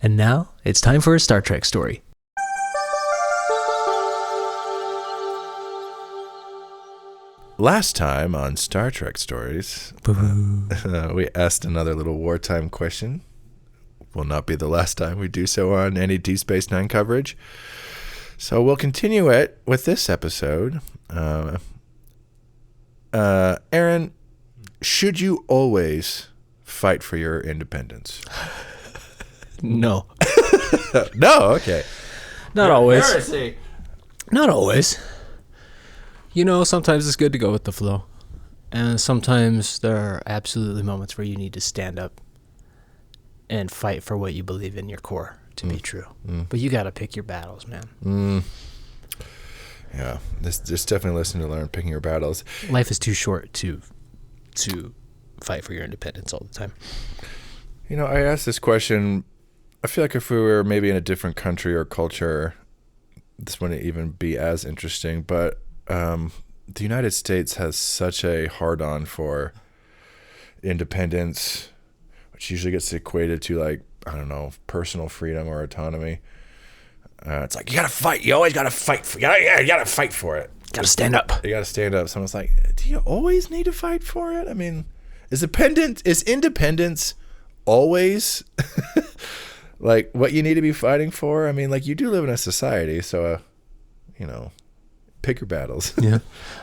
And now it's time for a Star Trek story. Last time on Star Trek Stories, we asked another little wartime question. Will not be the last time we do so on any Deep Space Nine coverage. So we'll continue it with this episode. Aaron, should you always fight for your independence? No. No? Okay. Not always. Not always. You know, sometimes it's good to go with the flow. And sometimes there are absolutely moments where you need to stand up and fight for what you believe in your core to be true. But you got to pick your battles, man. Yeah. There's definitely a lesson to learn, picking your battles. Life is too short to fight for your independence all the time. You know, I asked this question. I feel like if we were maybe in a different country or culture, this wouldn't even be as interesting. But the United States has such a hard-on for independence, which usually gets equated to, like, I don't know, personal freedom or autonomy. It's like, you gotta fight. You always gotta fight. You gotta fight for it. Got to stand up. You gotta stand up. Someone's like, do you always need to fight for it? I mean, is independence always like what you need to be fighting for? I mean, like, you do live in a society, so you know, pick your battles. Yeah.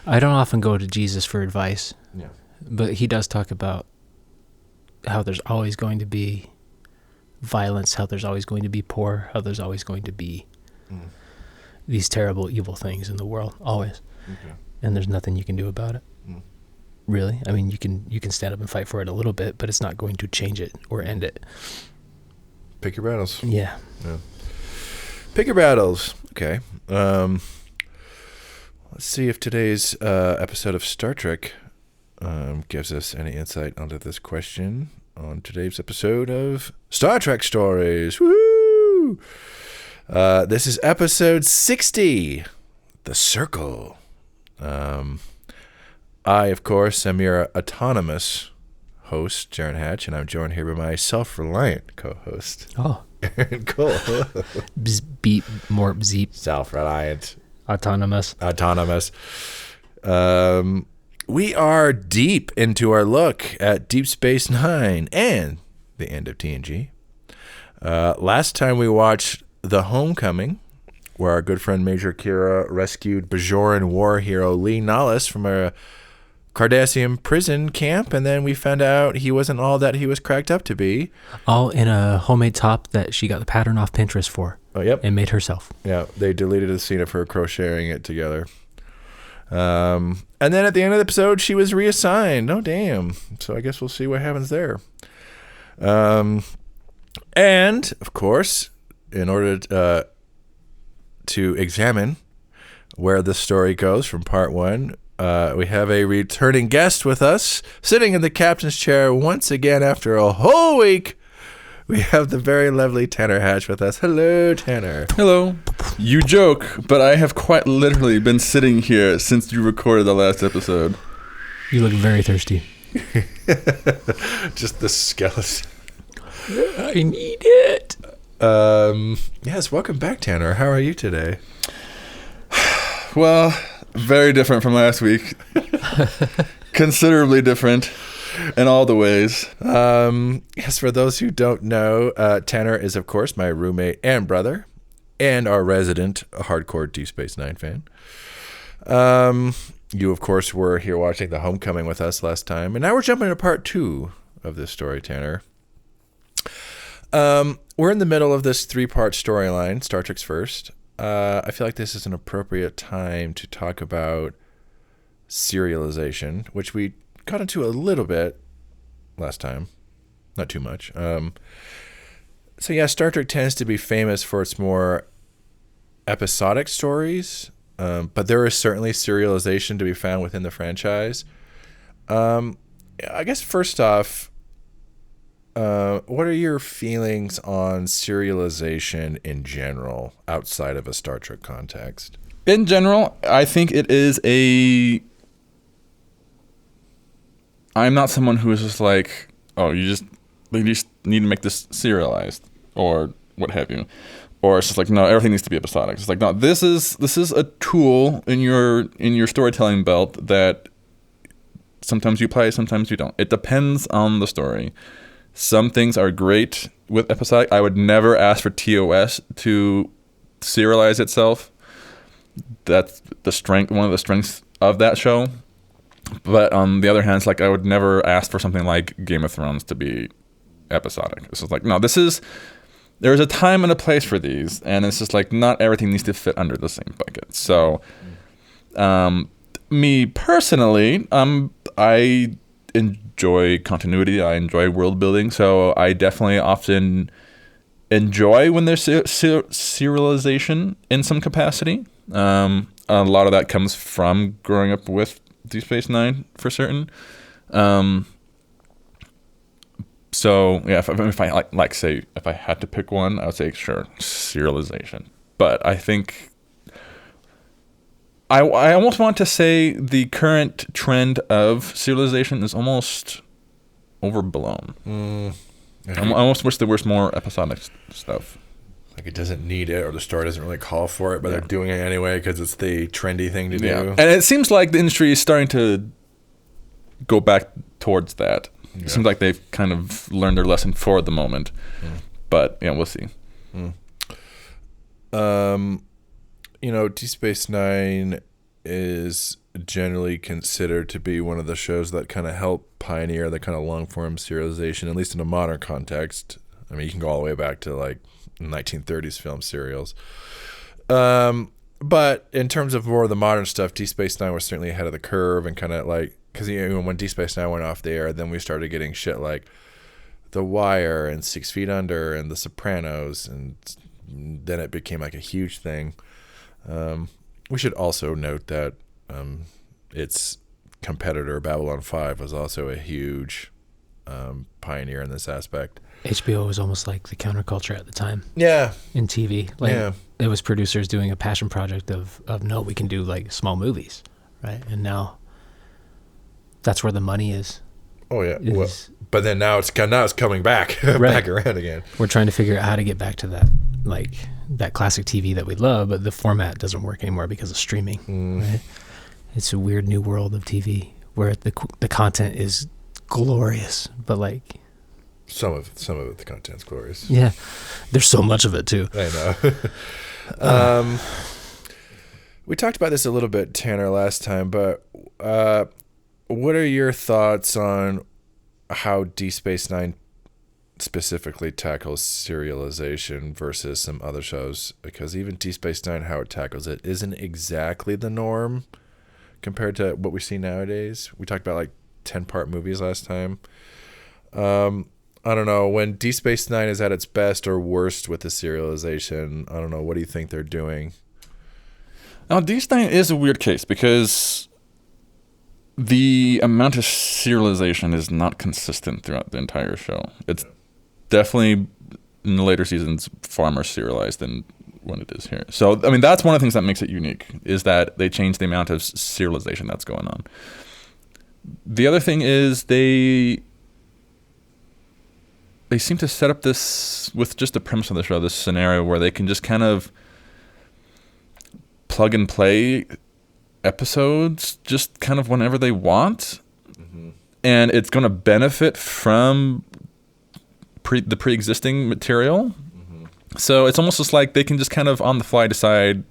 I don't often go to Jesus for advice. Yeah. But he does talk about how there's always going to be violence, how there's always going to be poor, how there's always going to be these terrible, evil things in the world, always. Okay. And there's nothing you can do about it. Really? I mean, you can stand up and fight for it a little bit, but it's not going to change it or end it. Pick your battles. Yeah. Pick your battles. Okay. Let's see if today's episode of Star Trek gives us any insight onto this question on today's episode of Star Trek Stories. Woo! This is episode 60, The Circle. I, of course, am your autonomous host, Jaron Hatch, and I'm joined here by my self-reliant co-host, Aaron Cole. Beep, more zeep. Self-reliant. Autonomous. We are deep into our look at Deep Space Nine and the end of TNG. Last time we watched The Homecoming, where our good friend Major Kira rescued Bajoran war hero Lee Nollis from a Cardassian prison camp, and then we found out he wasn't all that he was cracked up to be. All in a homemade top that she got the pattern off Pinterest for. Oh, yep. And made herself. Yeah, they deleted a scene of her crocheting it together. And then at the end of the episode, she was reassigned. Oh, damn. So I guess we'll see what happens there. And, of course, in order to examine where the story goes from part one, we have a returning guest with us, sitting in the captain's chair once again after a whole week. We have the very lovely Tanner Hatch with us. Hello, Tanner. Hello. You joke, but I have quite literally been sitting here since you recorded the last episode. You look very thirsty. Just the skeleton. I need it. Yes, welcome back, Tanner. How are you today? Well, very different from last week. Considerably different in all the ways. Yes, for those who don't know, Tanner is, of course, my roommate and brother, and our resident hardcore Deep Space Nine fan. You, of course, were here watching The Homecoming with us last time, and now we're jumping into part 2 of this story, Tanner. We're in the middle of this 3-part storyline, Star Trek's First. I feel like this is an appropriate time to talk about serialization, which we got into a little bit last time, not too much. So yeah, Star Trek tends to be famous for its more episodic stories, but there is certainly serialization to be found within the franchise. I guess first off, what are your feelings on serialization in general outside of a Star Trek context? In general, I think it is I'm not someone who is just like, oh, you just need to make this serialized, or what have you. Or it's just like, no, everything needs to be episodic. It's like, no, this is a tool in your storytelling belt that sometimes you play, sometimes you don't. It depends on the story. Some things are great with episodic. I would never ask for TOS to serialize itself. That's one of the strengths of that show. But on the other hand, it's like I would never ask for something like Game of Thrones to be episodic. It's just like, no, there's a time and a place for these, and it's just like not everything needs to fit under the same bucket. So, me personally, I enjoy continuity. I enjoy world building. So I definitely often enjoy when there's serialization in some capacity. A lot of that comes from growing up with Deep Space Nine for certain. So yeah, if I say if I had to pick one, I would say sure, serialization. But I think I almost want to say the current trend of serialization is almost overblown. I almost wish there was more episodic stuff. Like it doesn't need it, or the story doesn't really call for it, but they're doing it anyway because it's the trendy thing to do. And it seems like the industry is starting to go back towards that. It seems like they've kind of learned their lesson for the moment. But yeah, we'll see. Deep Space Nine is generally considered to be one of the shows that kind of helped pioneer the kind of long-form serialization, at least in a modern context. I mean, you can go all the way back to like 1930s film serials. But in terms of more of the modern stuff, Deep Space Nine was certainly ahead of the curve, and kind of like, because when Deep Space Nine went off the air, then we started getting shit like The Wire and 6 Feet Under and The Sopranos, and then it became like a huge thing. We should also note that its competitor Babylon 5 was also a huge pioneer in this aspect. HBO was almost like the counterculture at the time. Yeah. In TV. It was producers doing a passion project of no, we can do like small movies, right? And now that's where the money is. Oh yeah. But then now it's coming back back around again. We're trying to figure out how to get back to that, like that classic TV that we love, but the format doesn't work anymore because of streaming. Right? It's a weird new world of TV where the content is glorious, but like some of it, the content's glorious. Yeah, there's so much of it too. I know. We talked about this a little bit, Tanner, last time, but what are your thoughts on how Deep Space Nine specifically tackles serialization versus some other shows? Because even Deep Space Nine, how it tackles it, isn't exactly the norm compared to what we see nowadays. We talked about like 10-part movies last time. I don't know, when Deep Space Nine is at its best or worst with the serialization, I don't know, what do you think they're doing? Now, Deep Space Nine is a weird case because the amount of serialization is not consistent throughout the entire show. It's definitely, in the later seasons, far more serialized than when it is here. So, I mean, that's one of the things that makes it unique, is that they change the amount of serialization that's going on. The other thing is they seem to set up this, with just the premise of the show, this scenario where they can just kind of plug and play episodes just kind of whenever they want. And it's going to benefit from the pre-existing material. So it's almost just like they can just kind of on the fly decide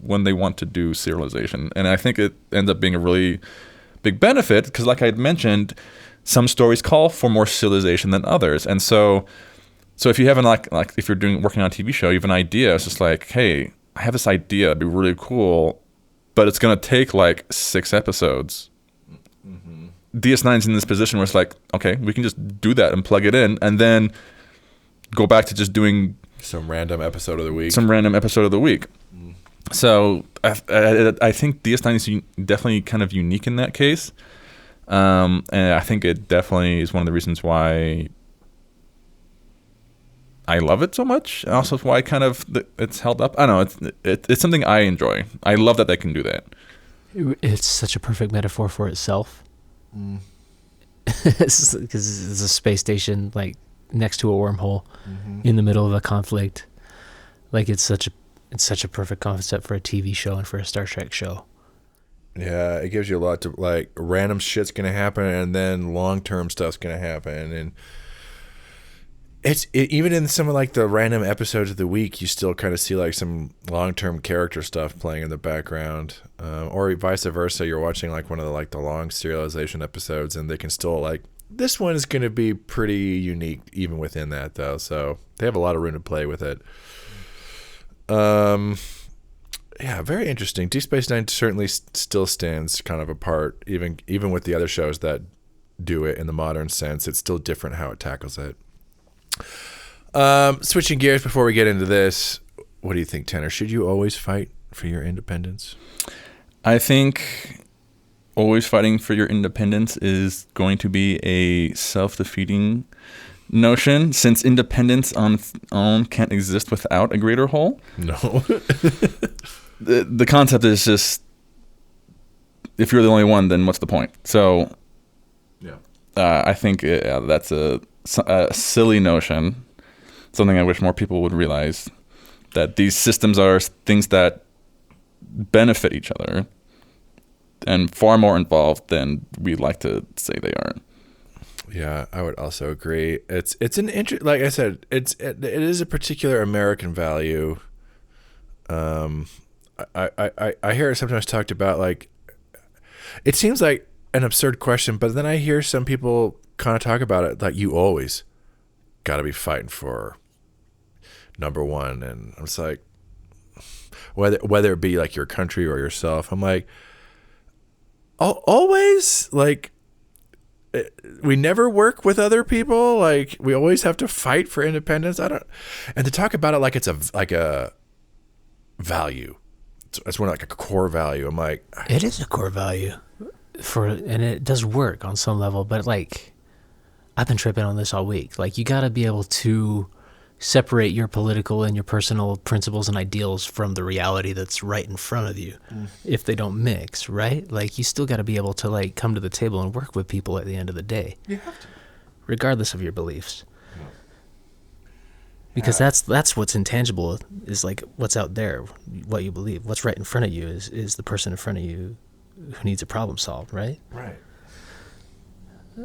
when they want to do serialization. And I think it ends up being a really big benefit because, like I had mentioned, some stories call for more serialization than others. And so if you have like if you're working on a TV show, you have an idea, it's just like, hey, I have this idea, it'd be really cool, but it's going to take like 6 episodes. DS9's in this position where it's like, okay, we can just do that and plug it in and then go back to just doing some random episode of the week. So I think DS9 is definitely kind of unique in that case. And I think it definitely is one of the reasons why I love it so much, and also why kind of it's held up. I don't know, it's something I enjoy. I love that they can do that. It's such a perfect metaphor for itself. Because it's a space station, like next to a wormhole in the middle of a conflict. Like it's such a perfect concept for a TV show and for a Star Trek show. Yeah, it gives you a lot to, like, random shit's going to happen and then long-term stuff's going to happen. And even in some of, like, the random episodes of the week, you still kind of see, like, some long-term character stuff playing in the background. Or vice versa, you're watching, like, one of the, like, the long serialization episodes and they can still, like, this one is going to be pretty unique even within that, though. So they have a lot of room to play with it. Yeah, very interesting. Deep Space Nine certainly still stands kind of apart, even with the other shows that do it in the modern sense. It's still different how it tackles it. Switching gears before we get into this, what do you think, Tanner? Should you always fight for your independence? I think always fighting for your independence is going to be a self-defeating notion, since independence on its own can't exist without a greater whole. No. The concept is just, if you're the only one, then what's the point? So, yeah, I think that's a silly notion. Something I wish more people would realize, that these systems are things that benefit each other, and far more involved than we like to say they are. Yeah, I would also agree. It's an like I said, it is a particular American value. I hear it sometimes talked about, like, it seems like an absurd question, but then I hear some people kind of talk about it like, you always got to be fighting for number one, and I'm just like, whether it be like your country or yourself, I'm like, always, like, we never work with other people, like we always have to fight for independence. And to talk about it like it's a value. It's one, like a core value. I'm like, it is a core value and it does work on some level, but like I've been tripping on this all week. Like you got to be able to separate your political and your personal principles and ideals from the reality that's right in front of you. If they don't mix, right? Like you still got to be able to, like, come to the table and work with people at the end of the day. you have to, regardless of your beliefs. Because that's what's intangible, is like what's out there, what you believe. What's right in front of you is the person in front of you who needs a problem solved, right? Right.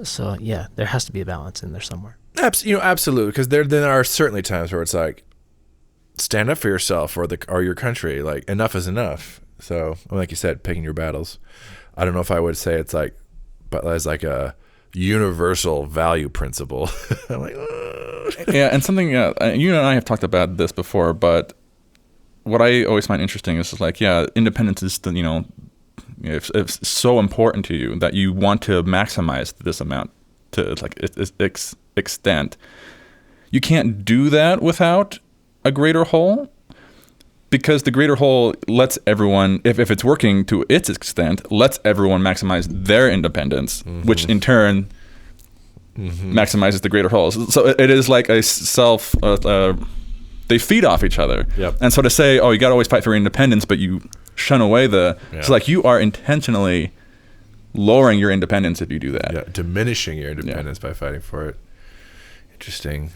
So yeah, there has to be a balance in there somewhere. Absolutely. Because there are certainly times where it's like, stand up for yourself or your country. Like, enough is enough. So, like you said, picking your battles. I don't know if I would say it's like, but as like a universal value principle. I'm like, yeah, and something, you and I have talked about this before, but what I always find interesting is just like, yeah, independence is if it's so important to you that you want to maximize this amount to like its extent, you can't do that without a greater whole, because the greater whole lets everyone, if it's working to its extent, lets everyone maximize their independence, which in turn maximizes the greater whole. So it is like a self, they feed off each other. Yep. And so to say, oh, you got to always fight for independence, but you shun away it's like you are intentionally lowering your independence if you do that. Yeah, diminishing your independence by fighting for it. Interesting.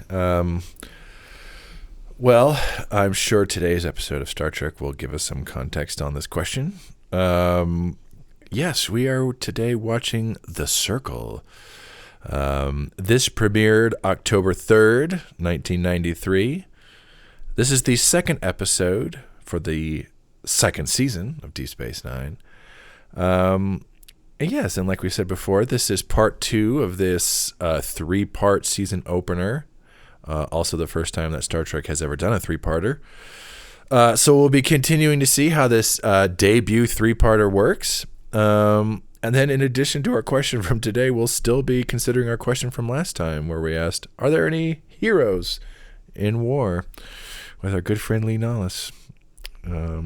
Well, I'm sure today's episode of Star Trek will give us some context on this question. Yes, we are today watching The Circle. This premiered October 3rd, 1993. This is the second episode for the second season of Deep Space Nine. Yes, and like we said before, this is part 2 of this 3-part season opener. Also the first time that Star Trek has ever done a 3-parter. So we'll be continuing to see how this debut 3-parter works. And then in addition to our question from today, we'll still be considering our question from last time, where we asked, are there any heroes in war? With our good friend Lee Nollis.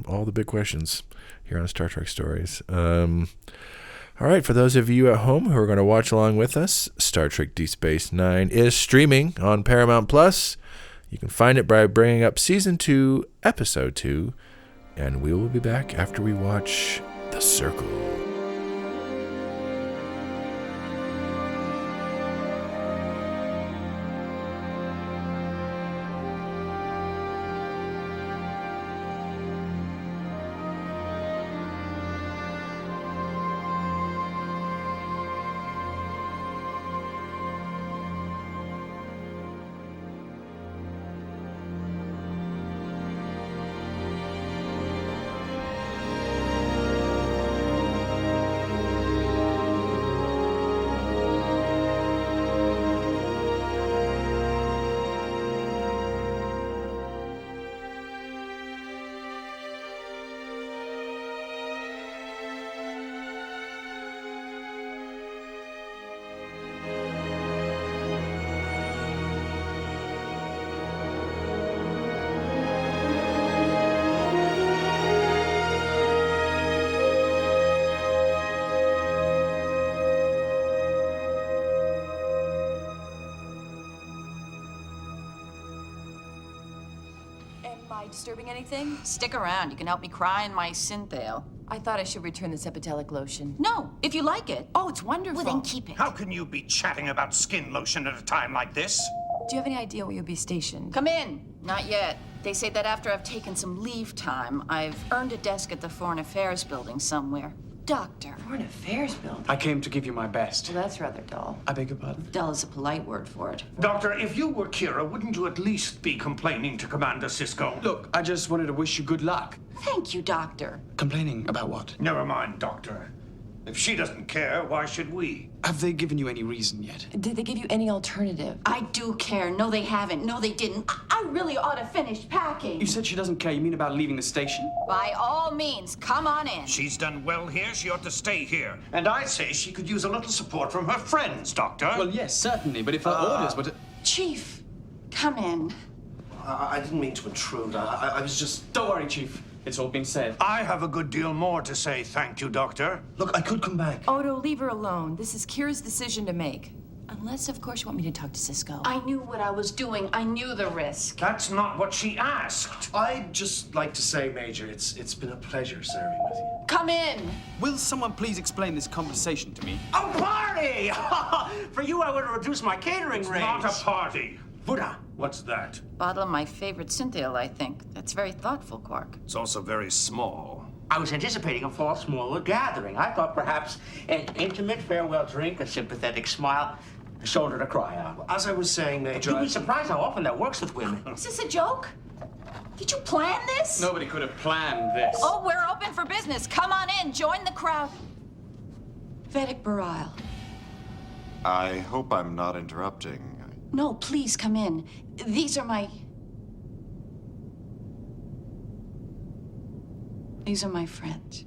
All the big questions here on Star Trek Stories. All right, for those of you at home who are going to watch along with us, Star Trek Deep Space Nine is streaming on Paramount Plus. You can find it by bringing up Season 2, Episode 2, and we will be back after we watch The Circle. Am I disturbing anything? Stick around. You can help me cry in my synthale. I thought I should return this epitelic lotion. No, if you like it. Oh, it's wonderful. Well, then keep it. How can you be chatting about skin lotion at a time like this? Do you have any idea where you'll be stationed? Come in. Not yet. They say that after I've taken some leave time, I've earned a desk at the Foreign Affairs building somewhere. Doctor. Foreign Affairs building? I came to give you my best. Well, that's rather dull. I beg your pardon? Dull is a polite word for it. Doctor, if you were Kira, wouldn't you at least be complaining to Commander Sisko? Look, I just wanted to wish you good luck. Thank you, Doctor. Complaining about what? Never mind, Doctor. If she doesn't care, why should we? Have they given you any reason yet? Did they give you any alternative? I do care. No, they haven't. No, they didn't. I really ought to finish packing. You said she doesn't care. You mean about leaving the station? By all means, come on in. She's done well here. She ought to stay here. And I say she could use a little support from her friends, Doctor. Well, yes, certainly. But if her orders were to... Chief, come in. I didn't mean to intrude. I was just... Don't worry, Chief. It's all been said. I have a good deal more to say, thank you, Doctor. Look, I could come back. Odo, leave her alone. This is Kira's decision to make. Unless, of course, you want me to talk to Sisko. I knew what I was doing. I knew the risk. That's not what she asked. I'd just like to say, Major, it's been a pleasure serving with you. Come in. Will someone please explain this conversation to me? A party! For you, I would have reduced my catering It's range. not a party. Buddha. What's that? Bottle of my favorite synthale, I think. That's very thoughtful, Quark. It's also very small. I was anticipating a far smaller gathering. I thought perhaps an intimate farewell drink, a sympathetic smile, a shoulder to cry on. As I was saying, Major... You'd be surprised how often that works with women. Is this a joke? Did you plan this? Nobody could have planned this. Oh, we're open for business. Come on in. Join the crowd. Vedic Barile. I hope I'm not interrupting. No, please come in. These are my friends.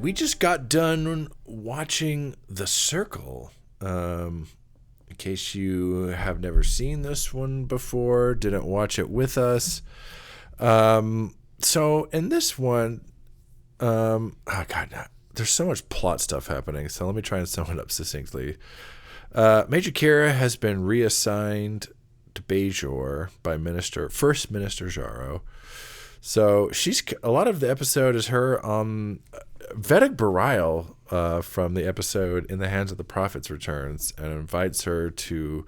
We just got done watching The Circle. In case you have never seen this one before, didn't watch it with us. So in this one, there's so much plot stuff happening. So let me try and sum it up succinctly. Major Kira has been reassigned to Bajor by First Minister Jaron. So a lot of the episode is her on Vedic Barile from the episode In the Hands of the Prophets returns and invites her to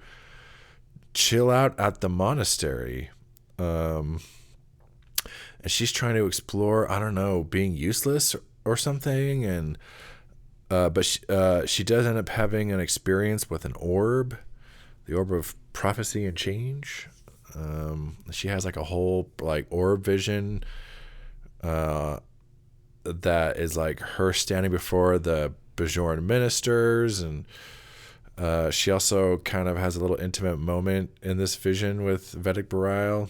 chill out at the monastery. And she's trying to explore, I don't know, being useless or something. And but she does end up having an experience with an orb, the orb of prophecy and change. She has like a whole like orb vision that is like her standing before the Bajoran ministers, and she also kind of has a little intimate moment in this vision with Vedic Barile.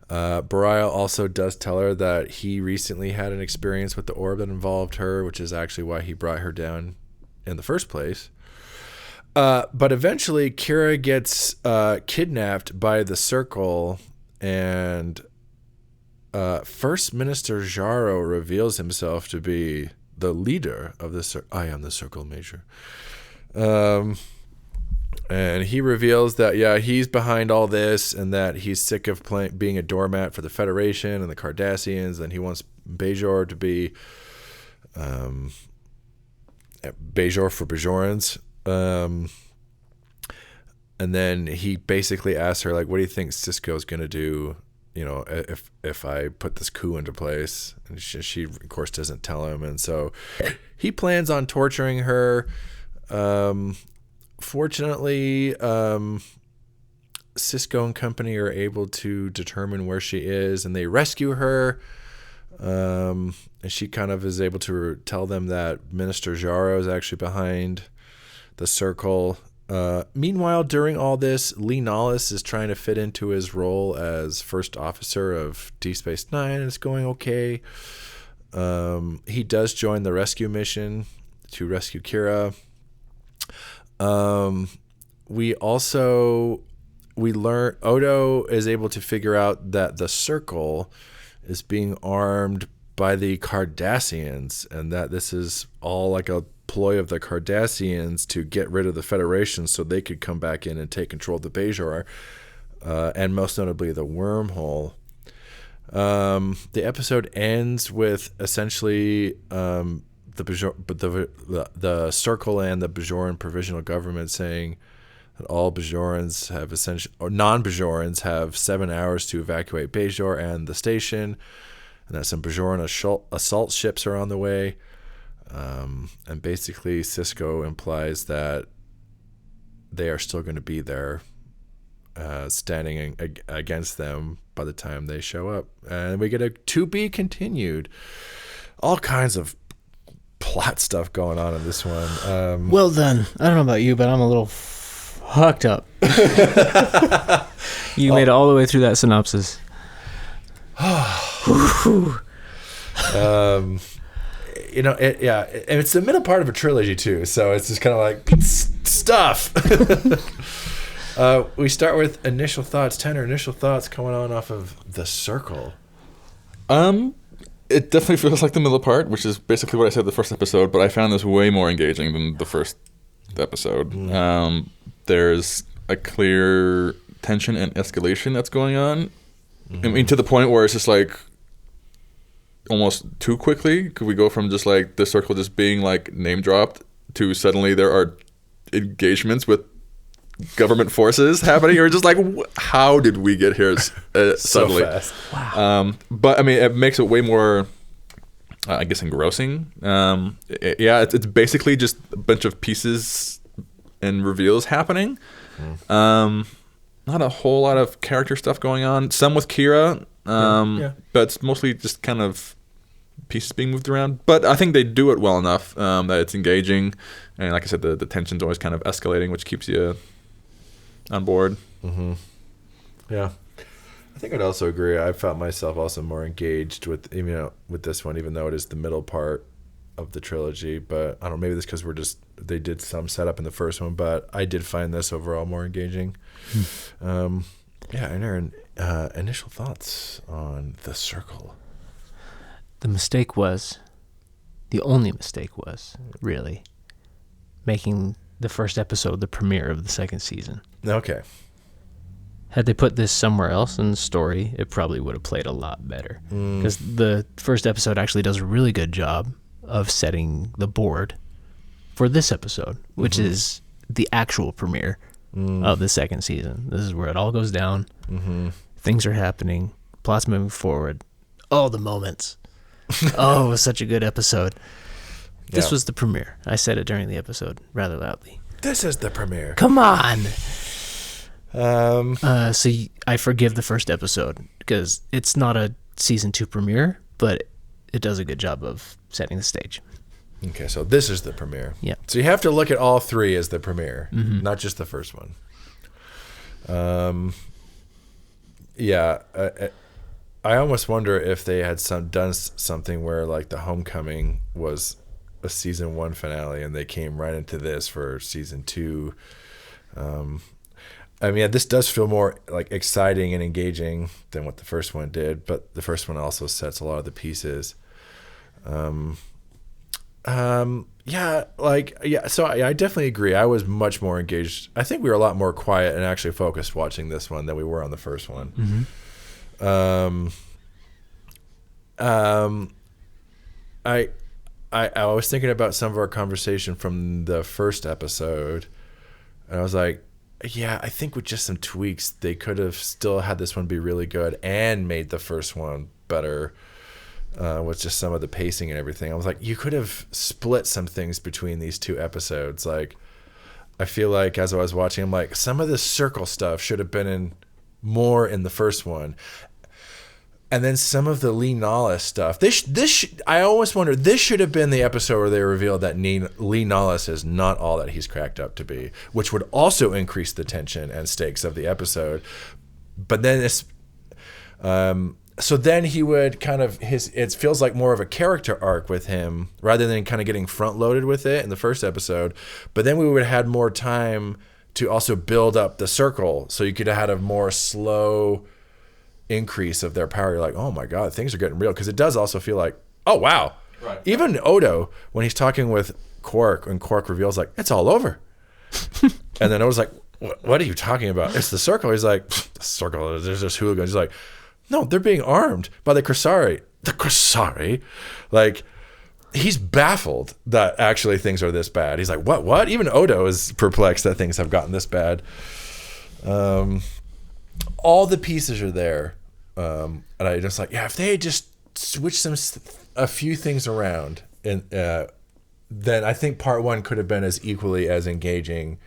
Barile also does tell her that he recently had an experience with the orb that involved her, which is actually why he brought her down in the first place. But eventually Kira gets kidnapped by the Circle, and First Minister Jaron reveals himself to be the leader of the Circle. I am the Circle, Major. And he reveals that, he's behind all this and that he's sick of being a doormat for the Federation and the Cardassians, and he wants Bajor to be Bajor for Bajorans. And then he basically asks her, like, what do you think Cisco's going to do, you know, if I put this coup into place? And she, of course, doesn't tell him. And so he plans on torturing her. Fortunately, Cisco and company are able to determine where she is, and they rescue her. And she kind of is able to tell them that Minister Jaron is actually behind the circle. Meanwhile, during all this, Lee Nollis is trying to fit into his role as first officer of DS9, and it's going okay. He does join the rescue mission to rescue Kira. We learn Odo is able to figure out that the circle is being armed by the Cardassians, and that this is all like a ploy of the Cardassians to get rid of the Federation so they could come back in and take control of the Bajor, and most notably the wormhole. The episode ends with essentially the circle and the Bajoran provisional government saying that all Bajorans have non-Bajorans have 7 hours to evacuate Bajor and the station, and that some Bajoran assault ships are on the way. And basically Cisco implies that they are still going to be there, standing against them by the time they show up. And we get a to be continued. All kinds of plot stuff going on in this one. Well done. I don't know about you, but I'm a little fucked up. You made it all the way through that synopsis. You know, and it's the middle part of a trilogy too, so it's just kind of like stuff. We start with initial thoughts. Tanner, initial thoughts coming on off of The Circle. It definitely feels like the middle part, which is basically what I said the first episode, but I found this way more engaging than the first episode. There's a clear tension and escalation that's going on. I mean, to the point where it's just like almost too quickly. Could we go from just like the circle just being like name dropped to suddenly there are engagements with government forces happening? You're just like, how did we get here suddenly? So fast. Wow. But I mean, it makes it way more, I guess, engrossing. It's basically just a bunch of pieces and reveals happening. Not a whole lot of character stuff going on. Some with Kira, but it's mostly just kind of pieces being moved around. But I think they do it well enough that it's engaging. And like I said, the tension's always kind of escalating, which keeps you on board. Yeah. I think I'd also agree. I felt myself also more engaged with this one, even though it is the middle part of the trilogy. But I don't know, maybe this because they did some setup in the first one, but I did find this overall more engaging. And Aaron, initial thoughts on The Circle. The only mistake was really making the first episode the premiere of the second season. Okay. Had they put this somewhere else in the story, it probably would have played a lot better. Because the first episode actually does a really good job of setting the board for this episode, which is the actual premiere of the second season. This is where it all goes down. Things are happening. Plot's moving forward. Oh, the moments. Oh, it was such a good episode. This was the premiere. I said it during the episode rather loudly. This is the premiere. Come on. I forgive the first episode because it's not a season 2 premiere, but it does a good job of setting the stage. Okay, so this is the premiere. Yeah. So you have to look at all three as the premiere, not just the first one. I almost wonder if they had done something where like The Homecoming was a season 1 finale and they came right into this for season 2. I mean, this does feel more like exciting and engaging than what the first one did, but the first one also sets a lot of the pieces. So I definitely agree. I was much more engaged. I think we were a lot more quiet and actually focused watching this one than we were on the first one. I was thinking about some of our conversation from the first episode, and I was like, yeah, I think with just some tweaks, they could have still had this one be really good and made the first one better with just some of the pacing and everything. I was like, you could have split some things between these two episodes. Like, I feel like as I was watching, I'm like, some of the circle stuff should have been more in the first one. And then some of the Lee Nollis stuff. I always wonder, this should have been the episode where they revealed that Lee Nollis is not all that he's cracked up to be, which would also increase the tension and stakes of the episode. But then so then he would kind of, it feels like more of a character arc with him rather than kind of getting front loaded with it in the first episode. But then we would have had more time to also build up the circle, so you could have had a more slow increase of their power. You're like, oh my God, things are getting real. Because it does also feel like, oh wow. Right. Even Odo, when he's talking with Quark, and Quark reveals like, it's all over. And then Odo's like, what are you talking about? It's the circle. He's like, the circle, there's just hooligans. He's like, no, they're being armed by the Krasari. The Krasari? Like, he's baffled that actually things are this bad. He's like, what? Even Odo is perplexed that things have gotten this bad. All the pieces are there. And I just like, yeah, if they had just switched a few things around, and then I think part one could have been as equally as engaging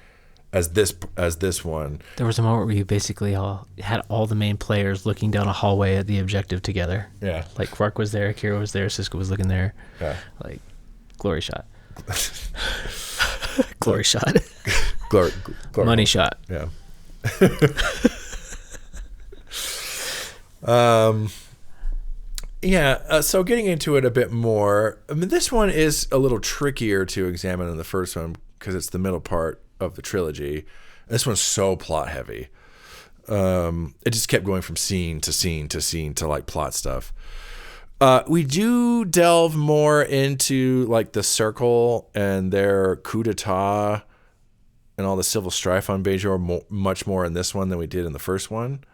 as this one. There was a moment where you basically had all the main players looking down a hallway at the objective together. Yeah. Like Quark was there, Kira was there, Sisko was looking there. Yeah. Like, glory shot. Glory shot. Glory. Money shot. Yeah. So getting into it a bit more, I mean, this one is a little trickier to examine than the first one because it's the middle part of the trilogy. This one's so plot heavy. It just kept going from scene to scene to scene to like plot stuff. We do delve more into like the Circle and their coup d'etat and all the civil strife on Bajor much more in this one than we did in the first one.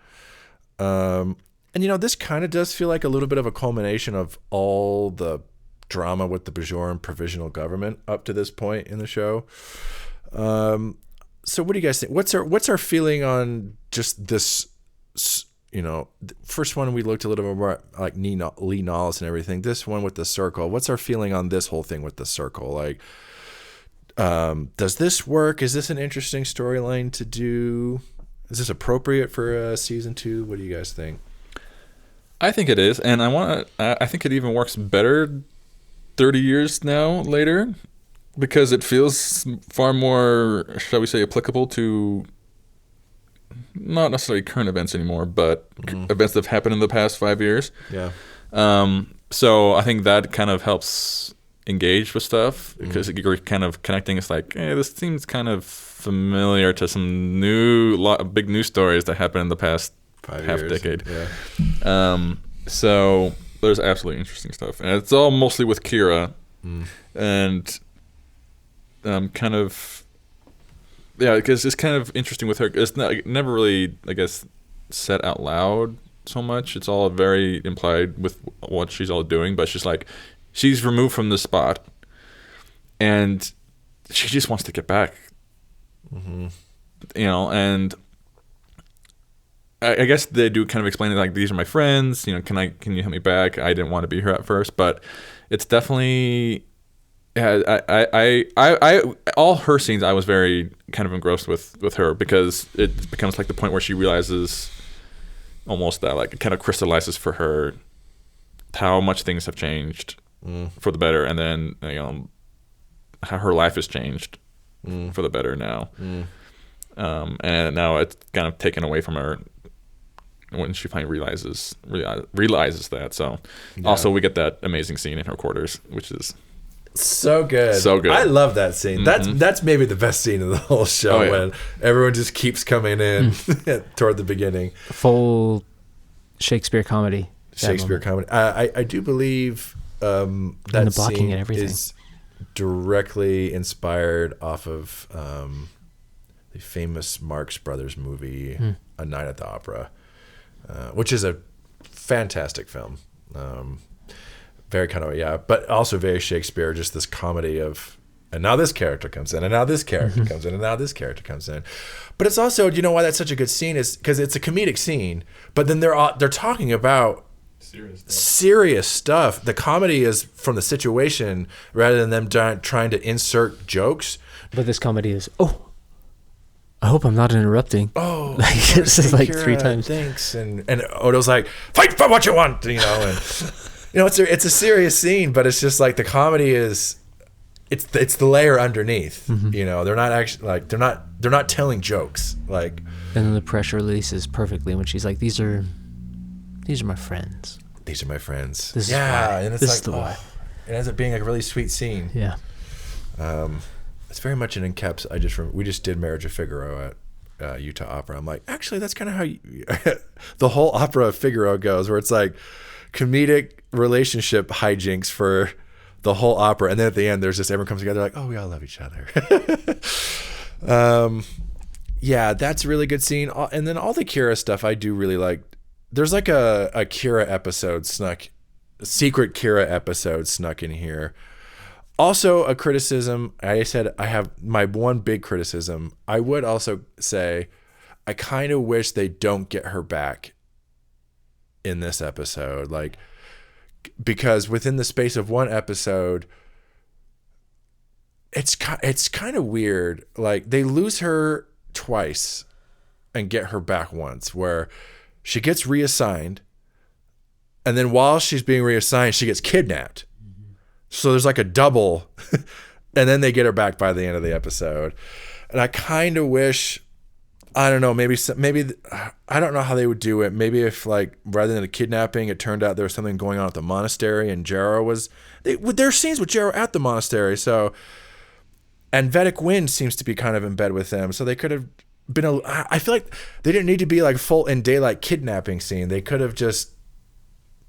And, this kind of does feel like a little bit of a culmination of all the drama with the Bajoran provisional government up to this point in the show. So what do you guys think? What's our feeling on just this, first one we looked a little bit more like Lee Nollis and everything. This one with the Circle. What's our feeling on this whole thing with the Circle? Like, does this work? Is this an interesting storyline to do? Is this appropriate for season 2? What do you guys think? I think it is, and I think it even works better 30 years now later, because it feels far more, shall we say, applicable to not necessarily current events anymore, but events that have happened in the past 5 years. Yeah. So I think that kind of helps engage with stuff, because you're kind of connecting. It's like, hey, this seems kind of familiar to some big news stories that happened in the past half decade. Yeah. So there's absolutely interesting stuff, and it's all mostly with Kira, and kind of, yeah, because it's kind of interesting with her. It's never really, I guess, said out loud so much. It's all very implied with what she's all doing, but she's removed from the spot, and she just wants to get back. And I guess they do kind of explain it like, these are my friends, can you help me back? I didn't want to be here at first, but it's definitely, I all her scenes, I was very kind of engrossed with her, because it becomes like the point where she realizes almost that, like, it kind of crystallizes for her how much things have changed for the better, and then how her life has changed for the better now. And now it's kind of taken away from her when she finally realizes that. So also we get that amazing scene in her quarters, which is so good. I love that scene. That's maybe the best scene of the whole show, when everyone just keeps coming in toward the beginning. Full Shakespeare comedy. I do believe that the blocking scene and everything is directly inspired off of the famous Marx Brothers movie, A Night at the Opera, which is a fantastic film. Very kind of, yeah, but also very Shakespeare, just this comedy of, and now this character comes in, and now this character comes in, and now this character comes in. But it's also, you know why that's such a good scene is because it's a comedic scene, but then they're talking about serious stuff. The comedy is from the situation rather than them trying to insert jokes. But this comedy is, I hope I'm not interrupting. Oh, like, it's just like Kira, 3 times. Thanks, and Odo's like, fight for what you want, you know, and it's a serious scene, but it's just like the comedy is, it's the layer underneath. You know, they're not actually like they're not telling jokes like. And then the pressure releases perfectly when she's like, these are my friends. These are my friends. This is why. And it's this like, is the why. It ends up being like a really sweet scene. Yeah. It's very much an in caps. We just did Marriage of Figaro at Utah Opera. I'm like, actually, that's kind of how the whole opera of Figaro goes, where it's like comedic relationship hijinks for the whole opera, and then at the end, there's just everyone comes together like, oh, we all love each other. Yeah, that's a really good scene. And then all the Kira stuff I do really like. There's like a Kira episode secret Kira episode snuck in here. Also, a criticism, I said I have my one big criticism. I would also say I kind of wish they don't get her back in this episode. Like, because within the space of one episode, it's kind of weird. Like, they lose her twice and get her back once, where she gets reassigned, and then while she's being reassigned, she gets kidnapped. So there's like a double, and then they get her back by the end of the episode. And I kind of wish, I don't know, maybe I don't know how they would do it. Maybe if, like, rather than a kidnapping, it turned out there was something going on at the monastery, and Jaron was, there are scenes with Jaron at the monastery. So, and Vedic Wind seems to be kind of in bed with them. So they could have been, I feel like they didn't need to be like full in daylight kidnapping scene. They could have just,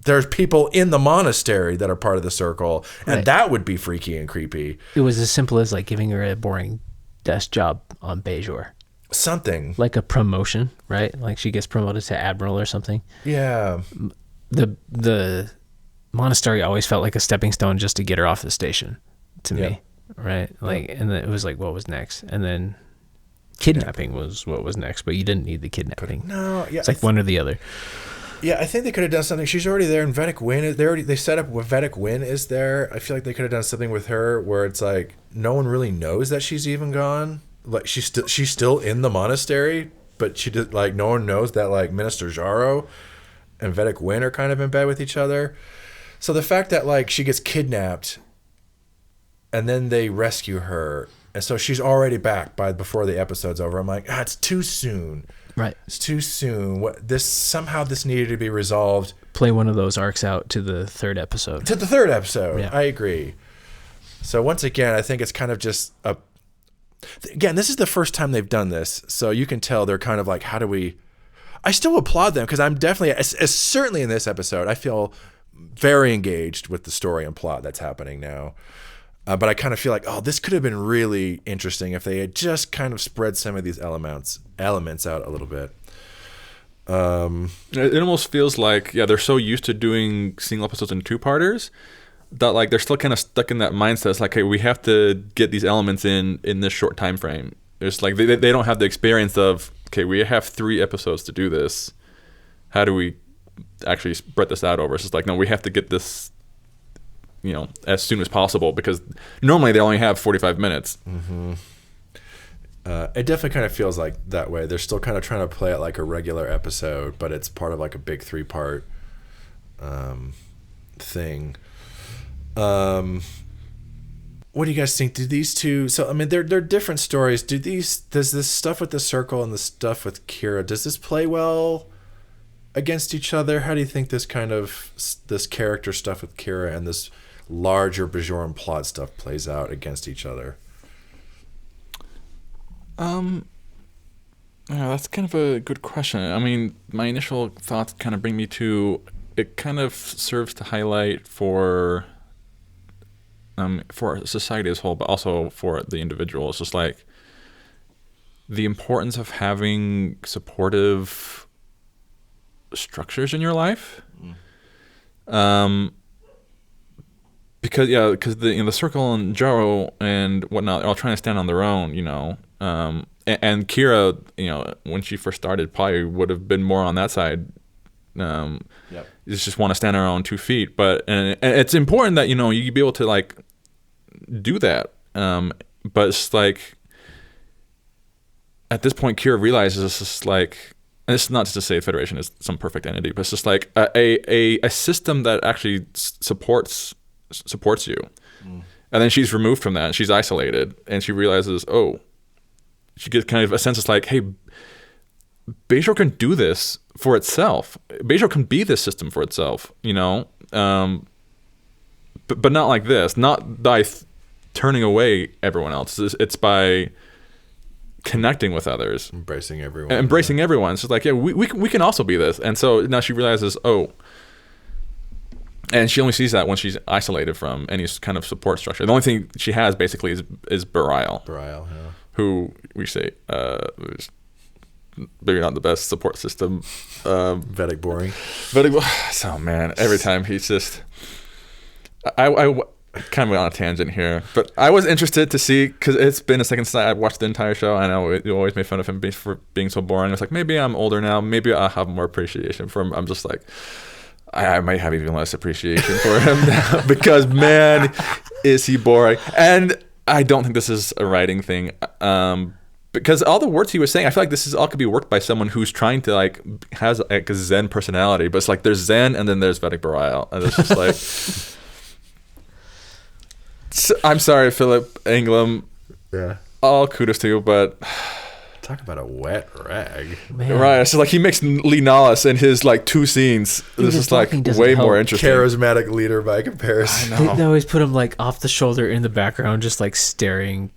there's people in the monastery that are part of the circle, and that would be freaky and creepy. It was as simple as like giving her a boring desk job on Bejor. Something. Like a promotion, right? Like she gets promoted to admiral or something. Yeah. The monastery always felt like a stepping stone just to get her off the station to me, right? Like, and then it was like, what was next? And then kidnapping was what was next, but you didn't need the kidnapping. No, yeah. It's like one or the other. Yeah, I think they could have done something. She's already there, and Vedic Win. They set up what Vedic Win is there. I feel like they could have done something with her where it's like no one really knows that she's even gone. Like she's still in the monastery, but she did, like, no one knows that, like, Minister Jaron and Vedic Win are kind of in bed with each other. So the fact that, like, she gets kidnapped and then they rescue her, and so she's already back before the episode's over. I'm like, it's too soon. Right. It's too soon. Somehow this needed to be resolved. Play one of those arcs out to the third episode. Yeah. I agree. So once again, I think it's kind of just again, this is the first time they've done this. So you can tell they're kind of like, how do we, I still applaud them because I'm definitely, certainly in this episode, I feel very engaged with the story and plot that's happening now. But I kind of feel like, this could have been really interesting if they had just kind of spread some of these elements out a little bit. It almost feels like, they're so used to doing single episodes and two-parters that, like, they're still kind of stuck in that mindset. It's like, hey, we have to get these elements in this short time frame. It's like they don't have the experience of, okay, we have 3 episodes to do this. How do we actually spread this out over? It's just like, no, we have to get this, as soon as possible, because normally they only have 45 minutes. Mm-hmm. It definitely kind of feels like that way. They're still kind of trying to play it like a regular episode, but it's part of like a big 3-part thing. What do you guys think? Do these two? So I mean, they're different stories. Does this stuff with the circle and the stuff with Kira, does this play well against each other? How do you think this character stuff with Kira and this larger Bajoran plot stuff plays out against each other? That's kind of a good question. I mean, my initial thoughts kind of bring me to, it kind of serves to highlight for society as a whole, but also for the individual. It's just like the importance of having supportive structures in your life. because the Circle and Jaro and whatnot are all trying to stand on their own, and Kira, when she first started, probably would have been more on that side. Just want to stand on her own 2 feet, but and it's important that you be able to like do that. But it's like at this point, Kira realizes it's just like, and it's not just to say Federation is some perfect entity, but it's just like a system that actually supports you. And then she's removed from that and she's isolated, and she realizes, she gets kind of a sense, it's like, hey, Bajor can do this for itself. Bajor can be this system for itself, but not like this, not by turning away everyone else. It's by connecting with others, embracing everyone. It's just like, yeah, we can also be this. And so now she realizes, and she only sees that when she's isolated from any kind of support structure. The only thing she has basically is Bareil. Yeah. Who we say is maybe not the best support system. Vedic boring. So man, every time he's just, I kind of went on a tangent here, but I was interested to see, because it's been a second since I watched the entire show. I know you always made fun of him for being so boring. It's like, maybe I'm older now, maybe I'll have more appreciation for him. I'm just like, I might have even less appreciation for him now, because man, is he boring. And I don't think this is a writing thing, because all the words he was saying, I feel like this is all could be worked by someone who's trying to like has like a Zen personality, but it's like there's Zen and then there's Vedic Bareil, and it's just like I'm sorry, Philip Anglam. Yeah. All kudos to you, but talk about a wet rag. Man. Right. It's like he makes Lee Nallas in his like 2 scenes. This is like way more interesting. Charismatic leader by comparison. They always put him like off the shoulder in the background, just like staring.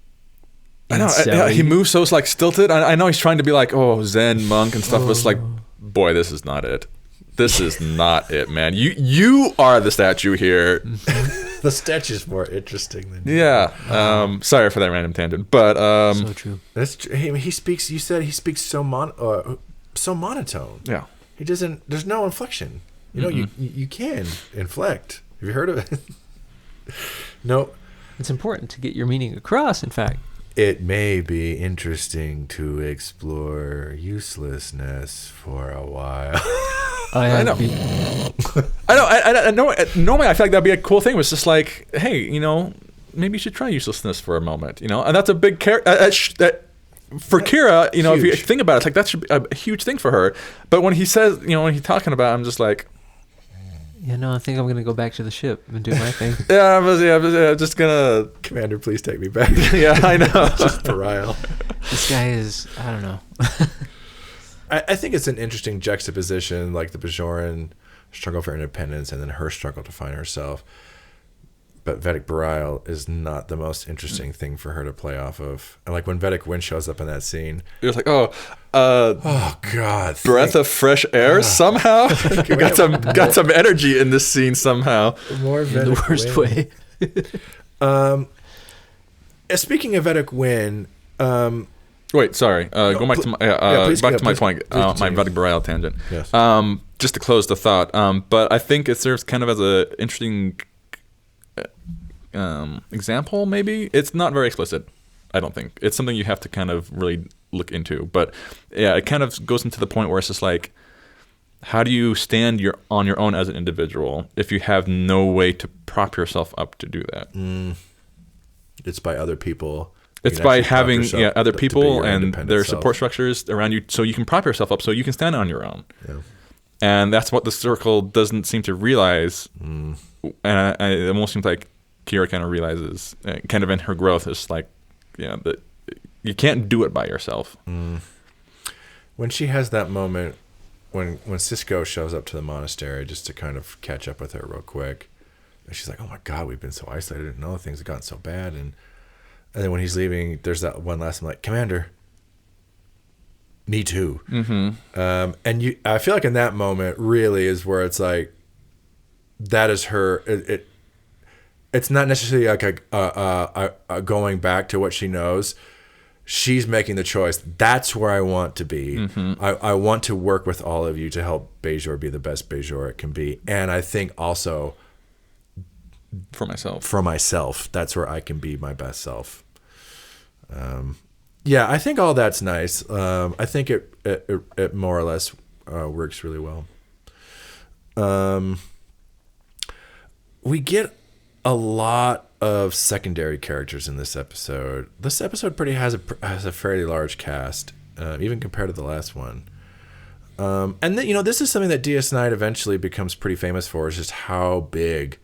I know. He moves so like stilted. I know he's trying to be like, Zen monk and stuff, but it's like, boy, this is not it. This is not it, man. You are the statue here. The statue's more interesting than you. Yeah. Sorry for that random tangent, but so true. That's he speaks. You said he speaks so monotone. Yeah. He doesn't. There's no inflection. You can inflect. Have you heard of it? No. It's important to get your meaning across. In fact, it may be interesting to explore uselessness for a while. I know. I know. Normally, I feel like that'd be a cool thing. It was just like, hey, maybe you should try uselessness for a moment, and that's a big for Kira. Huge. If you think about it, it's like that should be a huge thing for her. But when he says, when he's talking about it, I'm just like, I think I'm gonna go back to the ship and do my thing. I'm just gonna. Commander, please take me back. Yeah, I know. Just Bareil. This guy is, I don't know. I think it's an interesting juxtaposition, like the Bajoran struggle for independence and then her struggle to find herself. But Vedic Bareil is not the most interesting thing for her to play off of. And like when Vedic Wind shows up in that scene, it was like, oh God, breath of fresh air somehow. got some energy in this scene somehow. More Vedic in the worst Wind. way. Speaking of Vedic Wind. Wait, sorry. Go back to my my point. My Vedic Bareil tangent. Yes. Just to close the thought. But I think it serves kind of as an interesting example. Maybe it's not very explicit. I don't think it's something you have to kind of really look into. But yeah, it kind of goes into the point where it's just like, how do you stand on your own as an individual if you have no way to prop yourself up to do that? It's by other people. It's by having other people and their support structures around you, so you can prop yourself up, so you can stand on your own. Yeah. And that's what the Circle doesn't seem to realize. And it almost seems like Kira kind of realizes, kind of in her growth, is like, that you can't do it by yourself. When she has that moment, when Sisko shows up to the monastery just to kind of catch up with her real quick, and she's like, "Oh my God, we've been so isolated, and all things have gotten so bad," and then when he's leaving, there's that one last time, like, "Commander, me too." Mm-hmm. And I feel like in that moment really is where it's like, that is her. It's not necessarily like a going back to what she knows. She's making the choice. That's where I want to be. Mm-hmm. I want to work with all of you to help Bajor be the best Bajor it can be. And I think also For myself. For myself. That's where I can be my best self. Yeah, I think all that's nice. I think it more or less works really well. We get a lot of secondary characters in this episode. This episode has a fairly large cast, even compared to the last one. And then, this is something that DS9 eventually becomes pretty famous for, is just how big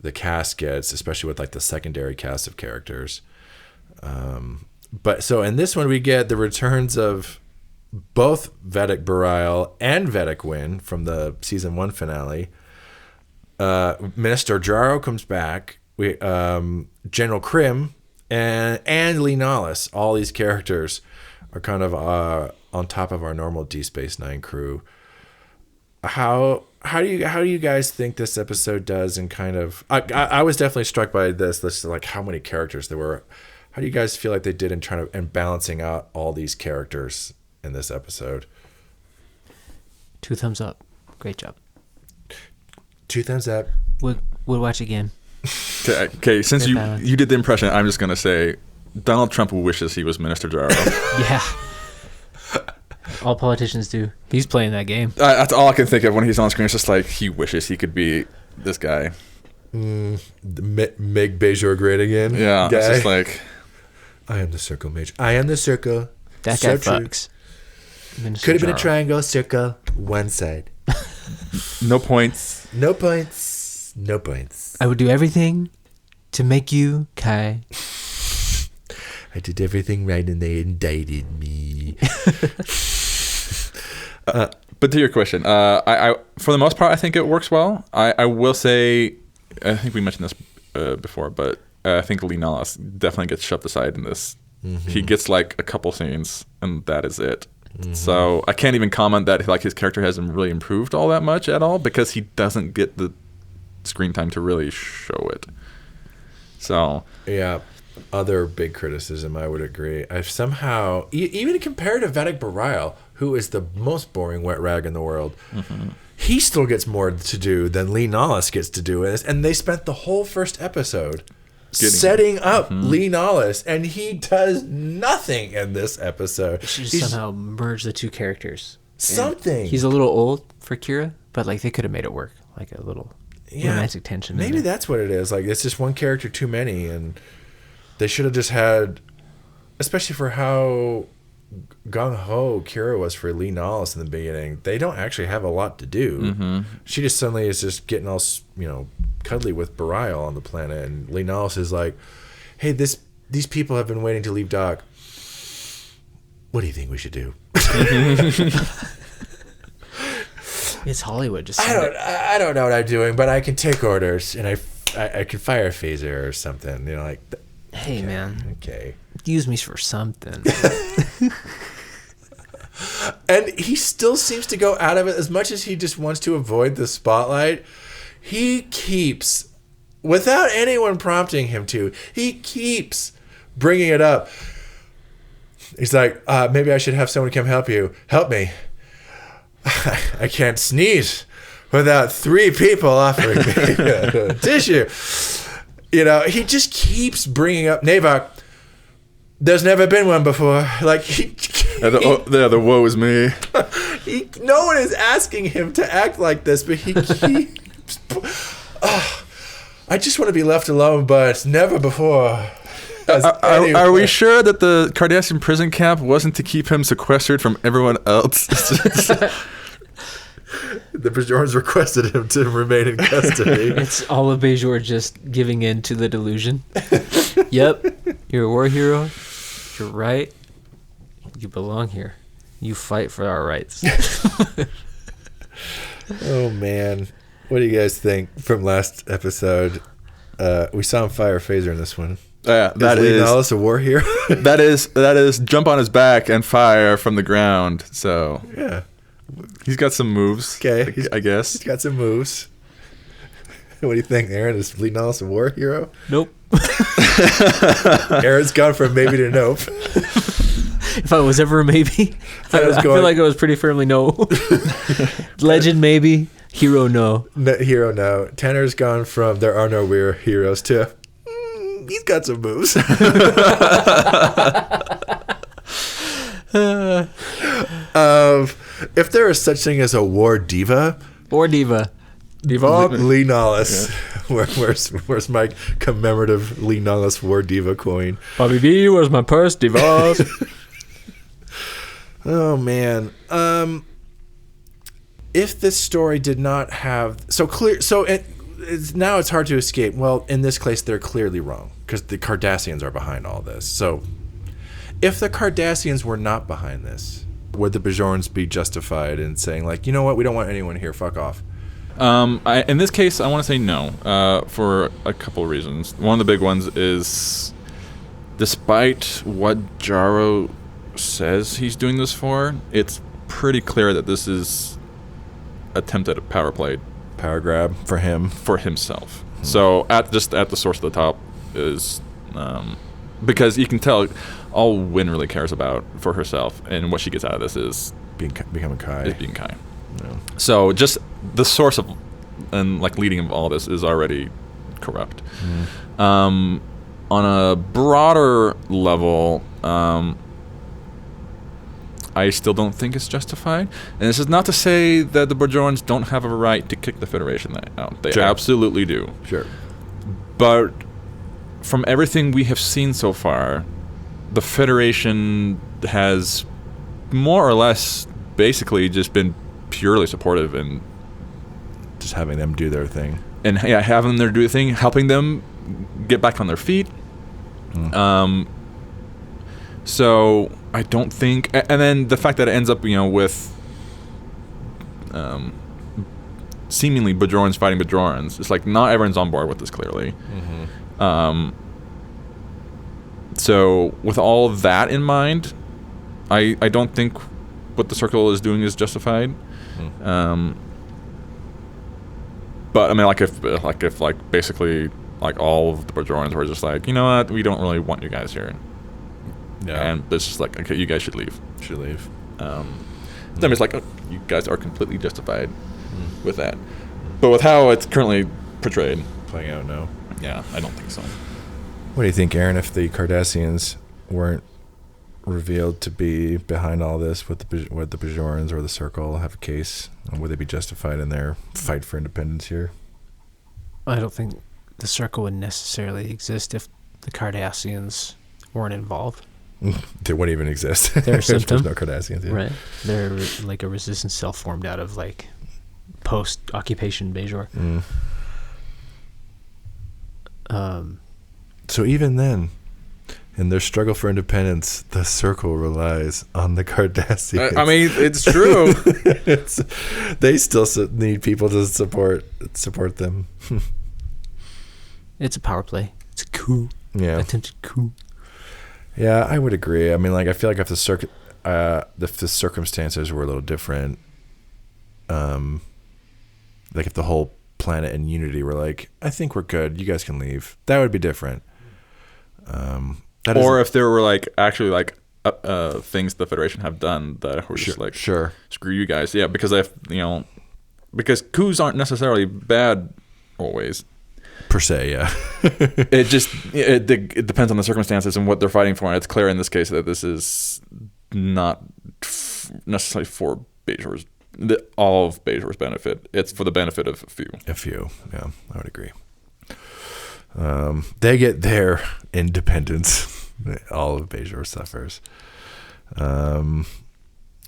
the cast gets, especially with like the secondary cast of characters. But so in this one, we get the returns of both Vedek Bareil and Vedek Wynn from the season 1 finale. Minister Jaro comes back. We General Krim and Lee Nollis. All these characters are kind of on top of our normal D Space Nine crew. How do you guys think this episode does? And kind of, I was definitely struck by this like how many characters there were. How do you guys feel like they did in trying to and balancing out all these characters in this episode? 2 thumbs up. Great job. 2 thumbs up. We'll watch again. Okay. Since you did the impression, I'm just gonna say Donald Trump wishes he was Minister Jaro. Yeah. All politicians do. He's playing that game. That's all I can think of when he's on screen. It's just like he wishes he could be this guy. Make Bejor great again. Yeah, guy. It's just like, I am the circle, Major. I am the circle. That so guy fucks. Could have been a triangle, circle, one side. No points. No points. No points. I would do everything to make you Kai. I did everything right and they indicted me. But to your question, I for the most part, I think it works well. I will say, I think we mentioned this before, but I think Lee Nollis definitely gets shoved aside in this. Mm-hmm. He gets like a couple scenes, and that is it. Mm-hmm. So I can't even comment that like his character hasn't really improved all that much at all, because he doesn't get the screen time to really show it. So yeah, other big criticism, I would agree. I've somehow, even compared to Vedek Bareil, who is the most boring wet rag in the world, mm-hmm. he still gets more to do than Lee Nollis gets to do. And they spent the whole first episode setting up Lee Nollis, and he does nothing in this episode. She just somehow merged the two characters. Something. And he's a little old for Kira, but like they could have made it work, like a little romantic tension. Maybe that's what it is. Like it's just one character too many, and they should have just had, especially for how gung-ho Kira was for Lee Nollis in the beginning, they don't actually have a lot to do. Mm-hmm. She just suddenly is just getting all, cuddly with Bareil on the planet, and Lee Nollis is like, hey, these people have been waiting to leave dock. What do you think we should do? It's Hollywood. Just I don't know what I'm doing, but I can take orders, and I can fire a phaser or something. Hey, okay, man. Okay. Use me for something. And he still seems to go out of it as much as he just wants to avoid the spotlight. He keeps, without anyone prompting him to, he keeps bringing it up. He's like, maybe I should have someone come help you. Help me. I can't sneeze without 3 people offering me tissue. He just keeps bringing up Navok. There's never been one before. Like the woe is me. No one is asking him to act like this, but he keeps. I just want to be left alone, but never before. Are we sure that the Cardassian prison camp wasn't to keep him sequestered from everyone else? The Bajorans requested him to remain in custody. It's all of Bajor just giving in to the delusion. Yep, you're a war hero. You're right. You belong here. You fight for our rights. Oh, man. What do you guys think from last episode? We saw him fire a phaser in this one. That is Lee Nollis a war hero? that is jump on his back and fire from the ground. So yeah, he's got some moves. Okay, I guess he's got some moves. What do you think, Aaron? Is Lee Nollis a war hero? Nope. Aaron's gone from maybe to nope. If I was ever a maybe, I feel like it was pretty firmly no. Legend maybe, Hero no. Hero no. Tanner's gone from there are no weird heroes to he's got some moves. If there is such thing as a war diva. Diva. Lee Nollis. Yeah. Where's my commemorative Lee Nollis War Diva coin? Bobby B, where's my purse? Divas. Oh man. If this story did not have now it's hard to escape. Well, in this case, they're clearly wrong because the Cardassians are behind all this. So, if the Cardassians were not behind this, would the Bajorans be justified in saying like, you know what, we don't want anyone here, fuck off? In this case, I want to say no, for a couple of reasons. One of the big ones is, despite what Jaro says he's doing this for, it's pretty clear that this is attempted at power play. Power grab for him. For himself. Mm-hmm. So, at the source of the top is, because you can tell all Wynn really cares about for herself and what she gets out of this is becoming Kai. Is being Kai. Yeah. So just the source of and like leading of all this is already corrupt. Mm. On a broader level, I still don't think it's justified. And this is not to say that the Bajorans don't have a right to kick the Federation out. They absolutely do. Sure. But from everything we have seen so far, the Federation has more or less basically just been purely supportive and just having them do their thing. And yeah, having them do their thing, helping them get back on their feet. Mm. So I don't think, and then the fact that it ends up, with seemingly Bajorans fighting Bajorans, it's like not everyone's on board with this clearly. Mm-hmm. So with all of that in mind, I don't think what the Circle is doing is justified. Mm. But I mean, if basically all of the Bajorans were just like, you know what, we don't really want you guys here. Yeah. And it's just like, okay, you guys should leave. Then it's like, oh, you guys are completely justified with that. But with how it's currently portrayed, playing out now, yeah, I don't think so. What do you think, Aaron? If the Cardassians weren't revealed to be behind all this, would the Bajorans or the Circle have a case? And would they be justified in their fight for independence here? I don't think the Circle would necessarily exist if the Cardassians weren't involved. They wouldn't even exist. They're a symptom. There's no Cardassians. Yeah. Right. They're like a resistance cell formed out of like post-occupation Bajor. So even then, in their struggle for independence, the Circle relies on the Cardassians. I mean, it's true. They still need people to support them. It's a power play. It's a coup. Yeah. Attempted coup. Yeah, I would agree. I mean, like, I feel like if the circumstances were a little different, like if the whole planet and Unity were like, I think we're good, you guys can leave, that would be different. Or if there were like actually like things the Federation have done that were just like, sure, screw you guys. Yeah, because because coups aren't necessarily bad always. Per se, yeah. it depends on the circumstances and what they're fighting for. And it's clear in this case that this is not necessarily for Bajor's, all of Bajor's benefit. It's for the benefit of a few. A few, yeah, I would agree. They get their independence. All of Bajor suffers. All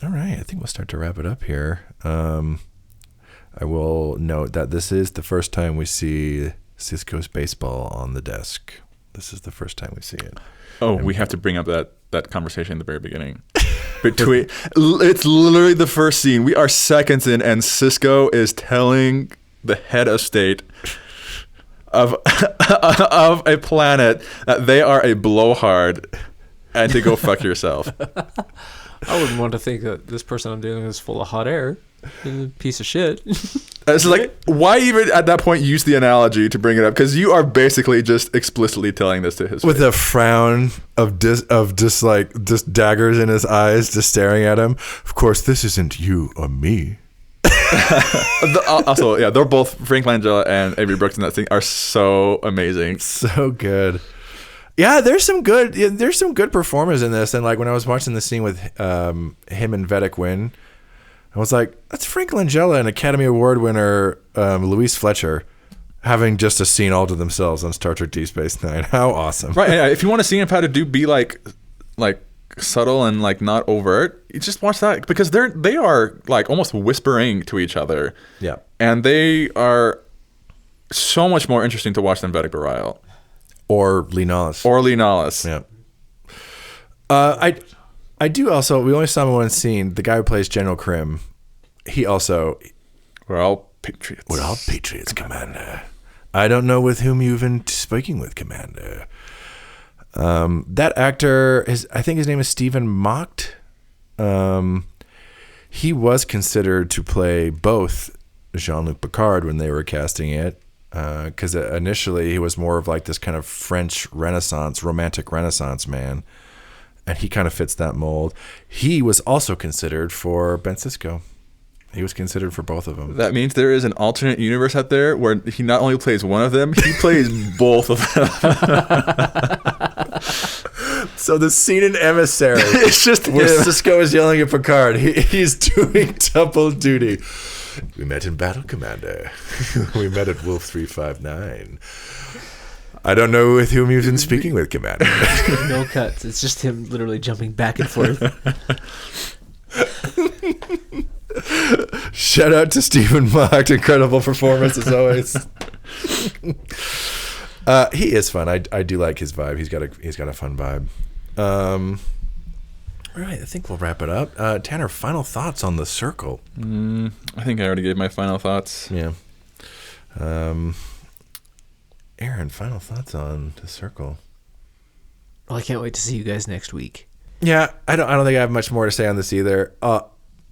right, I think we'll start to wrap it up here. I will note that this is the first time we see Sisko's baseball on the desk. This is the first time we see it. Oh, we have to bring up that conversation in the very beginning. It's literally the first scene. We are seconds in, and Sisko is telling the head of state of a planet that they are a blowhard and to go fuck yourself. I wouldn't want to think that this person I'm dealing with is full of hot air. Piece of shit. It's like, why even at that point use the analogy to bring it up? Because you are basically just explicitly telling this to his with face. A frown of daggers in his eyes, just staring at him. Of course, this isn't you or me. Also, yeah, they're both Frank Langella and Avery Brooks in that thing are so amazing. So good. Yeah, there's some good performers in this. And like when I was watching the scene with him and Vedic Wynn, I was like, that's Frank Langella and Academy Award winner Louise Fletcher having just a scene all to themselves on Star Trek Deep Space Nine. How awesome. Right. Yeah, if you want to see him how to be like subtle and like not overt, you just watch that, because they are like almost whispering to each other. Yeah. And they are so much more interesting to watch than Vedic Bareil. Or Lee Nollis. Yeah. I do also, we only saw him in one scene, the guy who plays General Krim. He also... We're all patriots. We're all patriots, Commander. I don't know with whom you've been speaking with, Commander. That actor, I think his name is Stephen Mocht. He was considered to play both Jean-Luc Picard when they were casting it, because initially he was more of like this kind of French romantic Renaissance man, and he kind of fits that mold. He was also considered for Ben Sisko. He was considered for both of them. That means there is an alternate universe out there where he not only plays one of them, he plays both of them. So the scene in Emissary, it's just where Sisko is yelling at Picard. He's doing double duty. We met in battle, Commander. We met at Wolf 359. I don't know with whom you've been speaking with, Commander. No cuts. It's just him literally jumping back and forth. Shout out to Stephen Mocht. Incredible performance as always. He is fun. I do like his vibe. He's got a fun vibe. All right, I think we'll wrap it up. Tanner, final thoughts on The Circle? I think I already gave my final thoughts. Yeah. Aaron, final thoughts on The Circle? Well, I can't wait to see you guys next week. Yeah, I don't think I have much more to say on this either.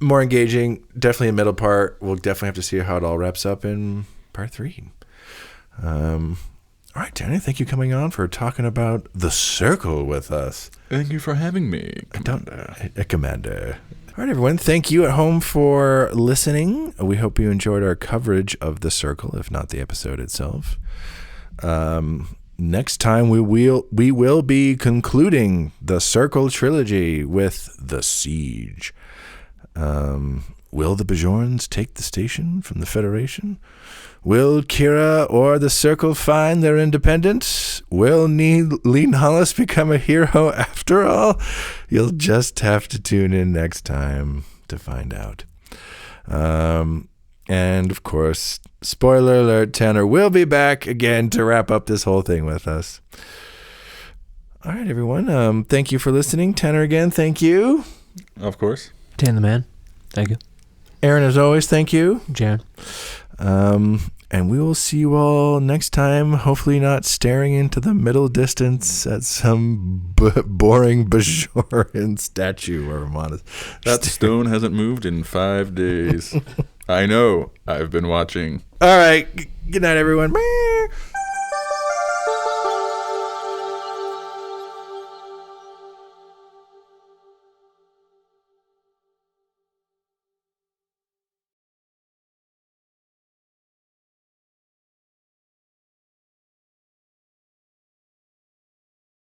More engaging, definitely a middle part. We'll definitely have to see how it all wraps up in part 3. All right, Danny, thank you for coming on for talking about The Circle with us. Thank you for having me, Commander. Commander. All right, everyone, thank you at home for listening. We hope you enjoyed our coverage of The Circle, if not the episode itself. Next time we will be concluding the Circle trilogy with The Siege. Will the Bajorans take the station from the Federation? Will Kira or the Circle find their independence? Will Lee Nollis become a hero after all? You'll just have to tune in next time to find out. And of course, spoiler alert, Tanner will be back again to wrap up this whole thing with us. All right, everyone. Thank you for listening. Tanner again, thank you. Of course. Dan the Man, thank you. Aaron, as always, thank you. Jaron. And we will see you all next time, hopefully not staring into the middle distance at some boring Bajoran statue or Romana. That stone hasn't moved in 5 days. I know. I've been watching. All right. Good night, everyone.